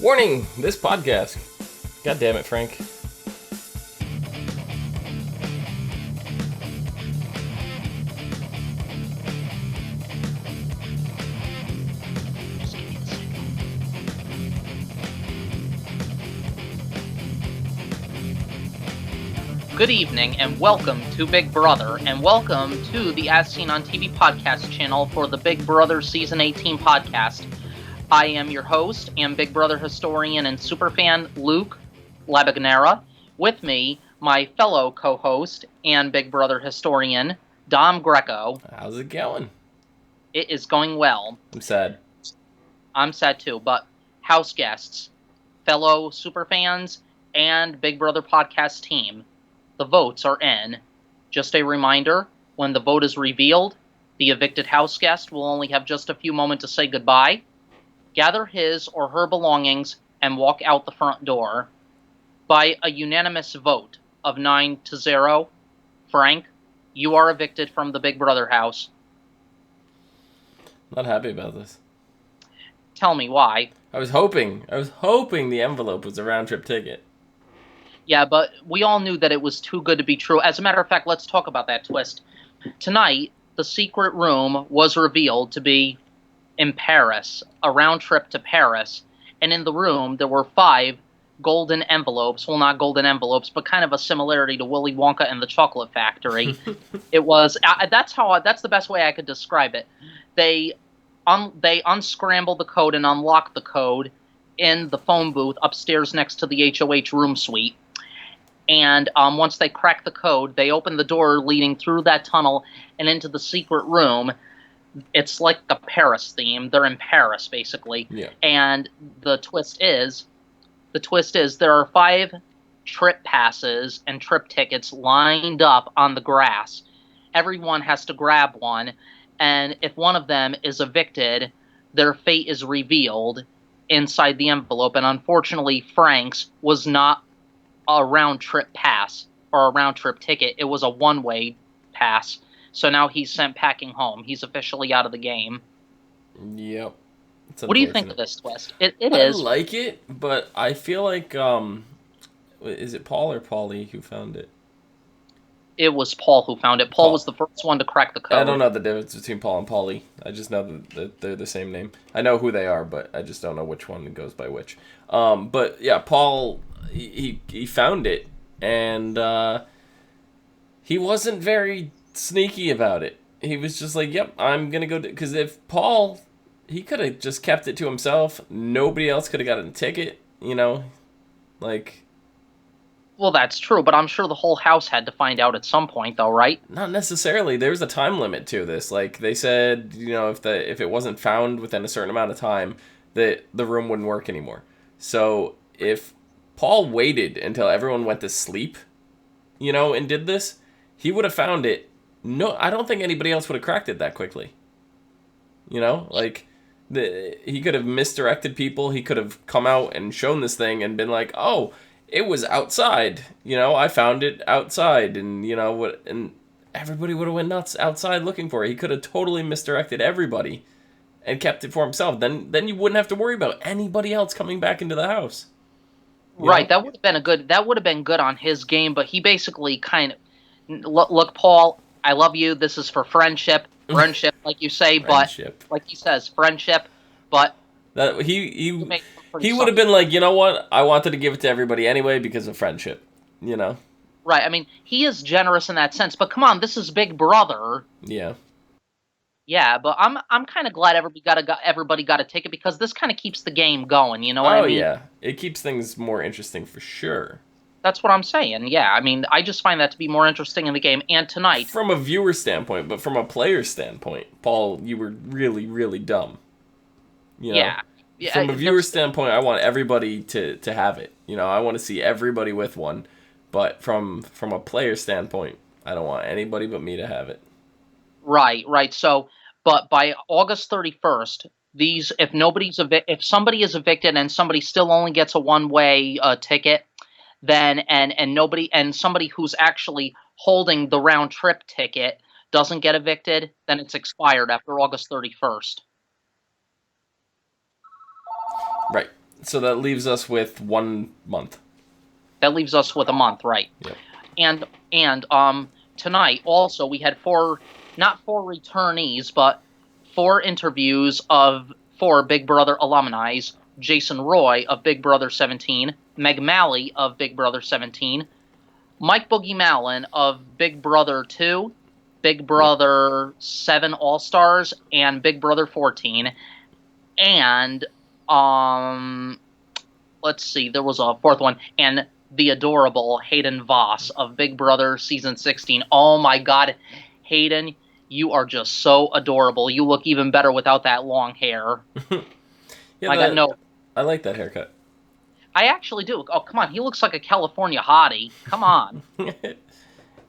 Warning, this podcast. God damn it, Frank. Good evening and welcome to Big Brother, and welcome to the As Seen on TV podcast channel for the Big Brother Season 18 podcast. I am your host and Big Brother historian and superfan Luke Labagnera. With me, my fellow co-host and Big Brother historian, Dom Greco. How's it going? It is going well. I'm sad. I'm sad too, but house guests, fellow superfans, and Big Brother podcast team. The votes are in. Just a reminder, when the vote is revealed, the evicted house guest will only have just a few moments to say goodbye, gather his or her belongings, and walk out the front door. By a unanimous vote of 9-0, Frank, you are evicted from the Big Brother house. Not happy about this. Tell me why. I was hoping the envelope was a round-trip ticket. Yeah, but we all knew that it was too good to be true. As a matter of fact, let's talk about that twist. Tonight, the secret room was revealed to be in Paris, a round trip to Paris. And in the room, there were 5 golden envelopes. Well, not golden envelopes, but kind of a similarity to Willy Wonka and the Chocolate Factory. It was, that's the best way I could describe it. They unscrambled the code and unlocked the code in the phone booth upstairs next to the HOH room suite. And once they cracked the code, they opened the door leading through that tunnel and into the secret room. It's like a Paris theme. They're in Paris, basically. Yeah. And the twist is there are 5 trip passes and trip tickets lined up on the grass. Everyone has to grab one, and if one of them is evicted, their fate is revealed inside the envelope. And unfortunately, Frank's was not a round-trip pass or a round-trip ticket. It was a one-way pass. So now he's sent packing home. He's officially out of the game. Yep. What do you think of this twist? It I is. like it, but I feel like, is it Paul or Paulie who found it? It was Paul who found it. Paul was the first one to crack the code. I don't know the difference between Paul and Paulie. I just know that they're the same name. I know who they are, but I just don't know which one goes by which. But yeah, Paul, he found it, and he wasn't very sneaky about it. He was just like, yep, I'm gonna go, because if Paul, he could have just kept it to himself. Nobody else could have gotten a ticket, like. Well, that's true, but I'm sure the whole house had to find out at some point, though, right? Not necessarily. There's a time limit to this. Like, they said, if it wasn't found within a certain amount of time, that the room wouldn't work anymore. So, if Paul waited until everyone went to sleep, and did this, he would have found it. No, I don't think anybody else would have cracked it that quickly. He could have misdirected people. He could have come out and shown this thing and been like, oh, it was outside, I found it outside, and and everybody would have went nuts outside looking for it. He could have totally misdirected everybody and kept it for himself. Then you wouldn't have to worry about anybody else coming back into the house. Right, that would have been good on his game, but he basically kind of, look, Paul, I love you. This is for friendship, like you say, Friendship. But like he says, friendship, but that he would have been like, you know what? I wanted to give it to everybody anyway because of friendship, Right. I mean, he is generous in that sense, but come on, this is Big Brother. Yeah. Yeah, but I'm kind of glad everybody got a ticket, because this kind of keeps the game going. You know what I mean? Oh yeah, it keeps things more interesting for sure. That's what I'm saying. Yeah, I mean, I just find that to be more interesting in the game. And tonight, from a viewer standpoint, but from a player standpoint, Paul, you were really, really dumb. Yeah. From a viewer standpoint, I want everybody to have it. I want to see everybody with one. But from a player standpoint, I don't want anybody but me to have it. Right. So, but by August 31st, if somebody is evicted and somebody still only gets a one-way ticket, then and somebody who's actually holding the round trip ticket doesn't get evicted, then it's expired after August 31st. Right. So that leaves us with 1 month. That leaves us with a month, right? Yep. And tonight also we had not four returnees, but four interviews of four Big Brother alumni: Jason Roy of Big Brother 17, Meg Malley of Big Brother 17, Mike Boogie Malin of Big Brother 2, Big Brother 7 All Stars, and Big Brother 14. And let's see, there was a fourth one, and the adorable Hayden Voss of Big Brother Season 16. Oh my God, Hayden, you are just so adorable. You look even better without that long hair. Yeah, I got no. I like that haircut. I actually do. Oh, come on, he looks like a California hottie. Come on.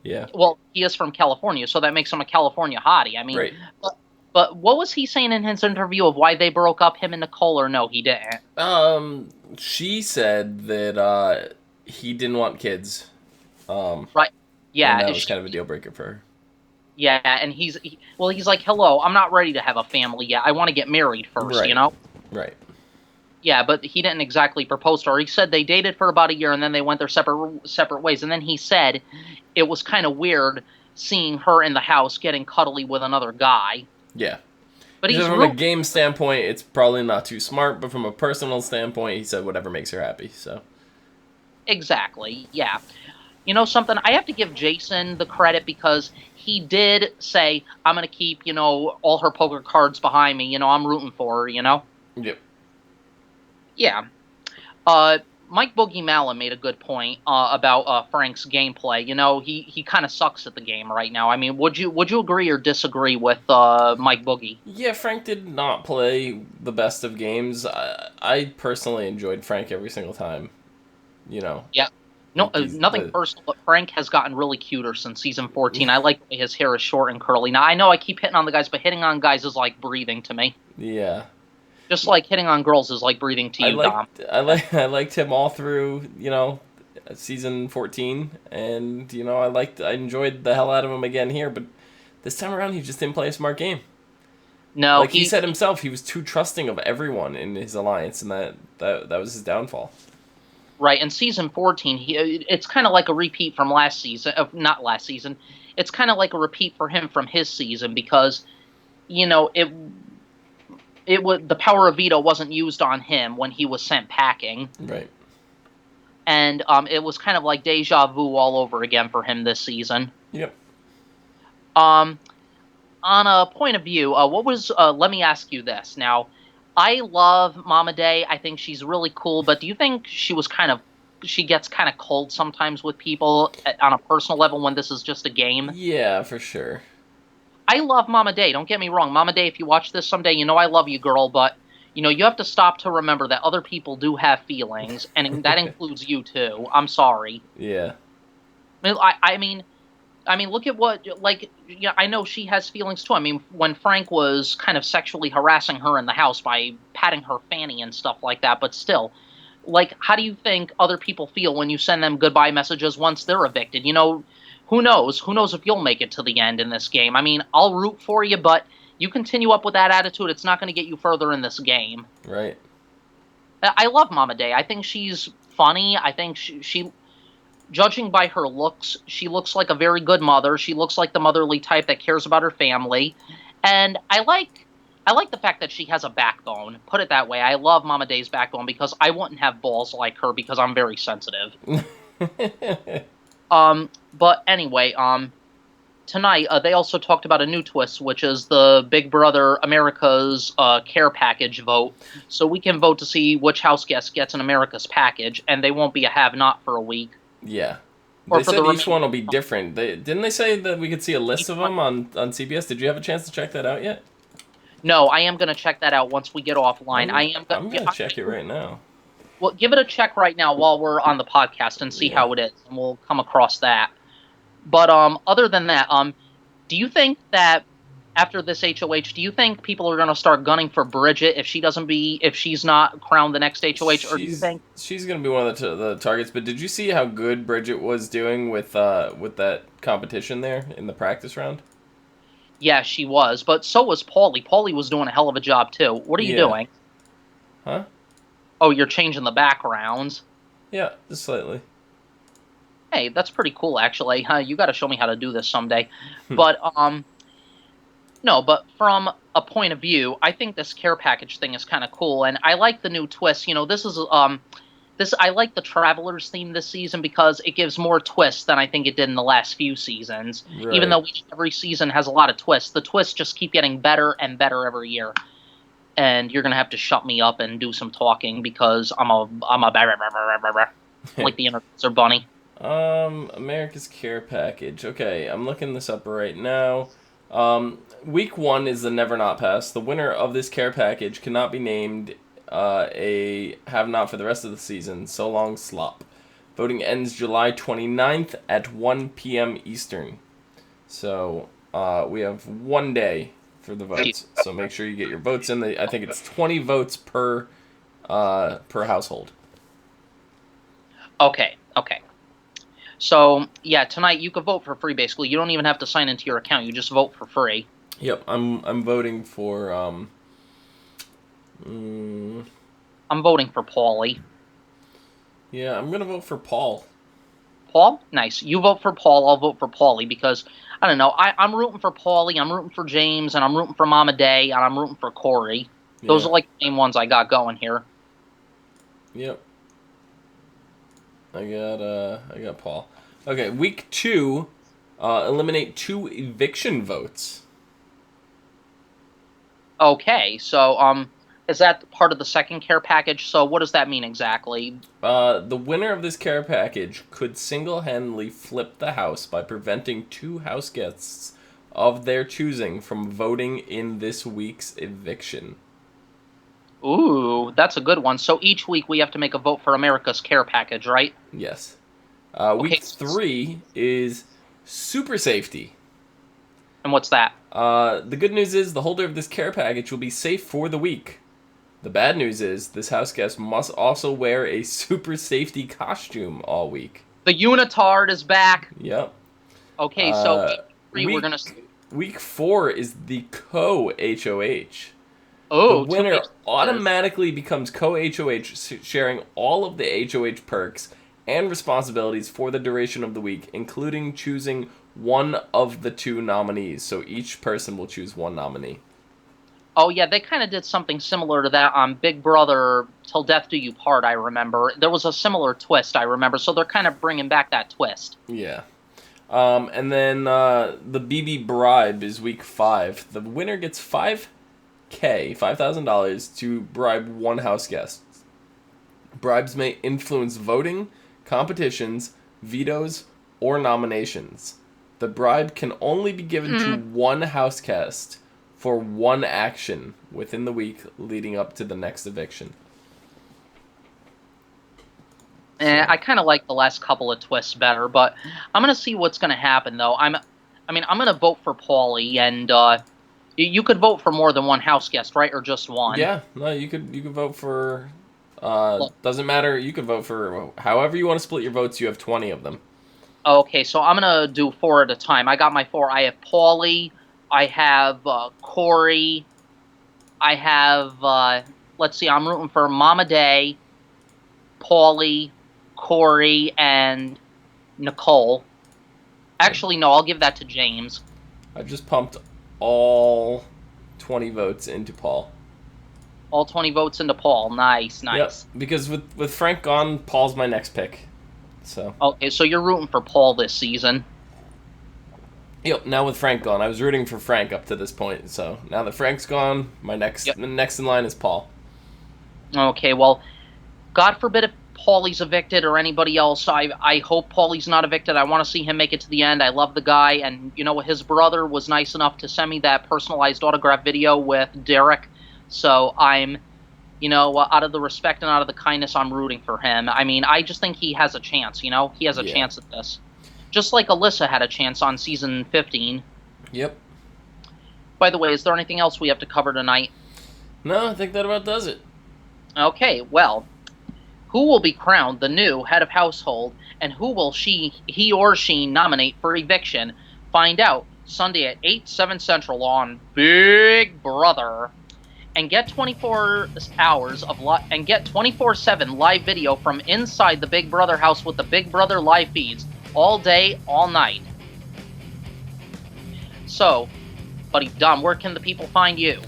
Yeah. Well, he is from California, so that makes him a California hottie. I mean, Right. but what was he saying in his interview of why they broke up, him and Nicole, or no, he didn't? She said that he didn't want kids. Right. Yeah. And that was kind of a deal breaker for her. Yeah, and he's like, hello, I'm not ready to have a family yet. I want to get married first, Right. you know? Right. Yeah, but he didn't exactly propose to her. He said they dated for about a year, and then they went their separate ways. And then he said it was kind of weird seeing her in the house getting cuddly with another guy. Yeah. But he's from a game standpoint, it's probably not too smart, but from a personal standpoint, he said whatever makes her happy, so. Exactly, yeah. You know something? I have to give Jason the credit because he did say, I'm going to keep, all her poker cards behind me. I'm rooting for her, Yep. Yeah. Mike Boogie Malin made a good point about Frank's gameplay. He kind of sucks at the game right now. I mean, would you agree or disagree with Mike Boogie? Yeah, Frank did not play the best of games. I personally enjoyed Frank every single time. Yeah. No, nothing personal, but Frank has gotten really cuter since season 14. I like the way his hair is short and curly. Now, I know I keep hitting on the guys, but hitting on guys is like breathing to me. Yeah. Just like hitting on girls is like breathing to you, Dom. I liked him all through, season 14, and I enjoyed the hell out of him again here, but this time around he just didn't play a smart game. No, like he said himself, he was too trusting of everyone in his alliance, and that was his downfall. Right, in season 14, it's kind of like a repeat from last season. Not last season. It's kind of like a repeat for him from his season because, the power of veto wasn't used on him when he was sent packing. Right. And it was kind of like deja vu all over again for him this season. Yep. On a point of view, let me ask you this. Now, I love Mama Day. I think she's really cool, but do you think she gets kind of cold sometimes with people on a personal level when this is just a game? Yeah, for sure. I love Mama Day. Don't get me wrong. Mama Day, if you watch this someday, I love you, girl, but, you have to stop to remember that other people do have feelings, and that includes you, too. I'm sorry. Yeah. I mean, look at what, I know she has feelings, too. I mean, when Frank was kind of sexually harassing her in the house by patting her fanny and stuff like that, but still, how do you think other people feel when you send them goodbye messages once they're evicted? Who knows? Who knows if you'll make it to the end in this game? I mean, I'll root for you, but you continue up with that attitude, it's not going to get you further in this game. Right. I love Mama Day. I think she's funny. I think she judging by her looks, she looks like a very good mother. She looks like the motherly type that cares about her family. And I like the fact that she has a backbone. Put it that way. I love Mama Day's backbone because I wouldn't have balls like her because I'm very sensitive. But anyway, tonight they also talked about a new twist, which is the Big Brother America's care package vote. So we can vote to see which house guest gets an America's package, and they won't be a have-not for a week. Yeah. Or they said each one will be different. Didn't they say that we could see a list of them on CBS? Did you have a chance to check that out yet? No, I am going to check that out once we get offline. I'm going to check it right now. Well, give it a check right now while we're on the podcast and see how it is, and we'll come across that. But other than that, do you think that after this HOH, do you think people are going to start gunning for Bridget if she's not crowned the next HOH, or do you think she's going to be one of the targets? But did you see how good Bridget was doing with that competition there in the practice round? Yeah, she was, but so was Paulie. Paulie was doing a hell of a job too. What are you doing? Huh? Oh, you're changing the backgrounds. Yeah, just slightly. Hey, that's pretty cool, actually. You got to show me how to do this someday. But no, but from a point of view, I think this care package thing is kind of cool, and I like the new twist. This is this I like the Travelers theme this season because it gives more twists than I think it did in the last few seasons. Even Right. though every season has a lot of twists, the twists just keep getting better and better every year. And you're gonna have to shut me up and do some talking because I'm a like the inner bunny. America's Care Package. Okay, I'm looking this up right now. Week 1 is the Never Not Pass. The winner of this care package cannot be named a have not for the rest of the season. So long, slop. Voting ends July 29th at 1 p.m. Eastern. So we have 1 day for the votes. So make sure you get your votes in. I think it's 20 votes per household. Okay, okay. So yeah, tonight you can vote for free. Basically, you don't even have to sign into your account. You just vote for free. Yep, I'm voting for I'm voting for Paulie. yeah, I'm gonna vote for Paul. Paul, nice. You vote for Paul. I'll vote for Paulie because I don't know. I'm rooting for Paulie. I'm rooting for James, and I'm rooting for Mama Day, and I'm rooting for Corey. Those Yeah. are like the main ones I got going here. Yep. I got Paul. Okay, week 2, eliminate 2 eviction votes. Okay, so is that part of the second care package? So what does that mean exactly? The winner of this care package could single-handedly flip the house by preventing 2 house guests of their choosing from voting in this week's eviction. Ooh, that's a good one. So each week we have to make a vote for America's care package, right? Yes. Okay. Week 3 is super safety. And what's that? The good news is the holder of this care package will be safe for the week. The bad news is this house guest must also wear a super safety costume all week. The unitard is back. Yep. Okay, so week 3 we're Week gonna. week 4 is the co-HOH. The Oh, winner 2 automatically becomes co-HOH, sharing all of the HOH perks and responsibilities for the duration of the week, including choosing one of the 2 nominees. So each person will choose one nominee. Oh yeah, they kind of did something similar to that on Big Brother Till Death Do You Part. I remember there was a similar twist. I remember, so they're kind of bringing back that twist. Yeah. And then the BB bribe is week 5. The winner gets $5,000 to bribe one house guest. Bribes may influence voting, competitions, vetoes, or nominations. The bribe can only be given to one house guest for one action within the week leading up to the next eviction. I kind of like the last couple of twists better, but I'm gonna see what's gonna happen though. I'm gonna vote for Paulie, and you could vote for more than one house guest, right, or just one? Yeah, no, you could vote for. Doesn't matter. You could vote for however you want to split your votes. You have 20 of them. Okay, so I'm gonna do 4 at a time. I got my 4. I have Paulie. I have Corey. I have let's see. I'm rooting for Mama Day, Paulie, Corey, and Nicole. Actually, no, I'll give that to James. I've just pumped all 20 votes into Paul. All 20 votes into Paul. Nice, nice. Yep, because with Frank gone, Paul's my next pick. So. Okay, so you're rooting for Paul this season. Yep. Now with Frank gone, I was rooting for Frank up to this point. So now that Frank's gone, my next in line is Paul. Okay, well, God forbid if Paulie's evicted or anybody else. I hope Paulie's not evicted. I want to see him make it to the end. I love the guy, and his brother was nice enough to send me that personalized autograph video with Derek. So I'm, out of the respect and out of the kindness, I'm rooting for him. I mean, I just think he has a chance. He has a chance at this, just like Alyssa had a chance on season 15. Yep. By the way, is there anything else we have to cover tonight? No, I think that about does it. Okay, well, who will be crowned the new head of household, and who will he or she nominate for eviction? Find out Sunday at 8, 7 Central on Big Brother. and get 24 hours of and get 24/7 live video from inside the Big Brother house with the Big Brother live feeds all day, all night. So, buddy Dom, where can the people find you?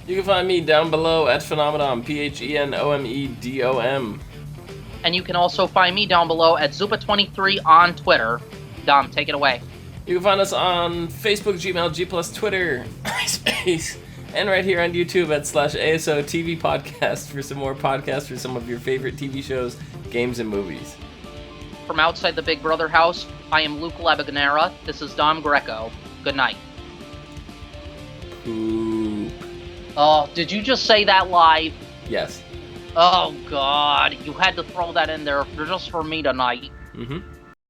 You can find me down below at Phenomenon, PHENOMEDOM. And you can also find me down below at Zupa23 on Twitter. Dom, take it away. You can find us on Facebook, Gmail, G+, Twitter, MySpace, and right here on YouTube at /ASO TV Podcast for some more podcasts for some of your favorite TV shows, games, and movies. From outside the Big Brother house, I am Luke Labaganera. This is Dom Greco. Good night. Poop. Oh, did you just say that live? Yes. Oh, God. You had to throw that in there just for me tonight. Mm-hmm.